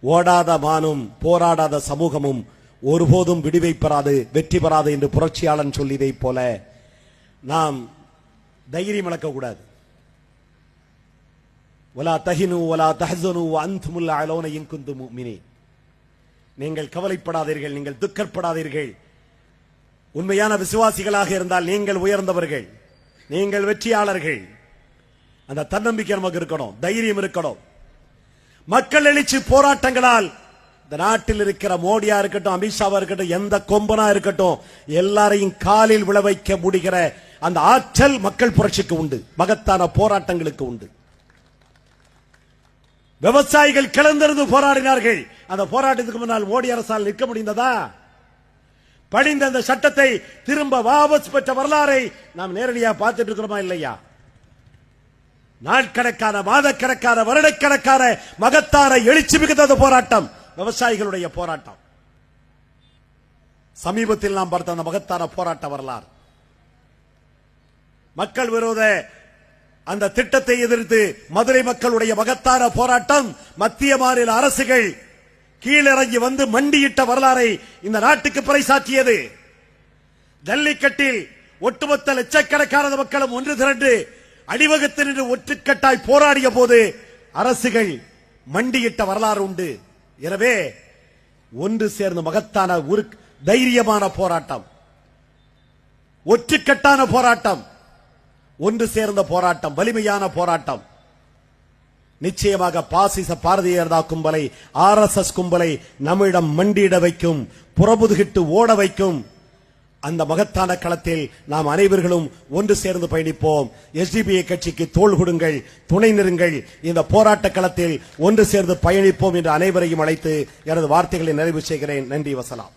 ஓடாத மானும் போராடாத சமூகமும் ஒருபோதும் விடுவை பெறாது, வெற்றி பெறாது என்று புரட்சியாளன் சொல்லியதை போல நாம் தைரியம் இழக்கக்கூடாது. வலா தஹினு வலா தஹ்ஸனு வஅன்துமுல் அலௌன இன் குன்தும் முஃமினீன். நீங்கள் கவலைப்படாதீர்கள், நீங்கள் துக்கப்படாதீர்கள். உண்மையான விசுவாசிகளாக இருந்தால் நீங்கள் உயர்ந்தவர்கள், நீங்கள் வெற்றியாளர்கள். அந்த தன்னம்பிக்கை நமக்கு இருக்கணும், தைரியம் இருக்கணும். மக்கள் எழுச்சி போராட்டங்களால் இந்த நாட்டில் இருக்கிற மோடியா இருக்கட்டும், அமித்ஷாவா இருக்கட்டும், எந்த கொம்பனா இருக்கட்டும், எல்லாரையும் காலில் விழ வைக்க முடிகிற அந்த ஆற்றல் மக்கள் புரட்சிக்கு உண்டு, மகத்தான போராட்டங்களுக்கு உண்டு. விவசாயிகள் கிளர்ந்திருந்து போராடினார்கள். அந்த போராட்டத்துக்கு முன்னால் மோடி அரசால் நிற்க முடிந்ததா? படிந்த அந்த சட்டத்தை திரும்ப வாபஸ் பெற்ற வரலாறை நாம் நேரடியாக பார்த்துட்டு இருக்கிறோமா இல்லையா? நாட்கணக்கான, மாதக்கணக்கான, வருடக்கணக்கான மகத்தான எழுச்சி மிகுந்த போராட்டம் விவசாயிகளுடைய போராட்டம். சமீபத்தில் நாம் பார்த்த அந்த மகத்தான போராட்ட வரலாறு, மக்கள் விரோத அந்த திட்டத்தை எதிர்த்து மதுரை மக்களுடைய மகத்தான போராட்டம், மத்திய மாநில அரசுகள் கீழிறங்கி வந்து மண்டியிட்ட வரலாறை இந்த நாட்டுக்கு பறைசாற்றியது. ஜல்லிக்கட்டில் ஒட்டுமொத்த லட்சக்கணக்கான மக்களும் ஒன்று திரண்டு அடிவகுத்து நின்று ஒற்றுக்கட்டாய் போராடிய போது அரசுகள் மண்டியிட்ட வரலாறு உண்டு. எனவே ஒன்று சேர்ந்த மகத்தான ஒரு தைரியமான போராட்டம், ஒற்றுக்கட்டான போராட்டம், ஒன்று சேர்ந்த போராட்டம், வலிமையான போராட்டம். நிச்சயமாக பாசிச பாரதிய ஜனதா கும்பலை, RSS கும்பலை நம்மிடம் மண்டியிட வைக்கும், புறமுதுகிட்டு ஓட வைக்கும். அந்த மகத்தான களத்தில் நாம் அனைவர்களும் ஒன்று சேர்ந்து பயணிப்போம். SDPI கட்சிக்கு தோள் கொடுங்கள், துணை நிறுங்கள். இந்த போராட்ட களத்தில் ஒன்று சேர்ந்து பயணிப்போம் என்று அனைவரையும் அழைத்து எனது வார்த்தைகளை நிறைவு செய்கிறேன். நன்றி, வசலாம்.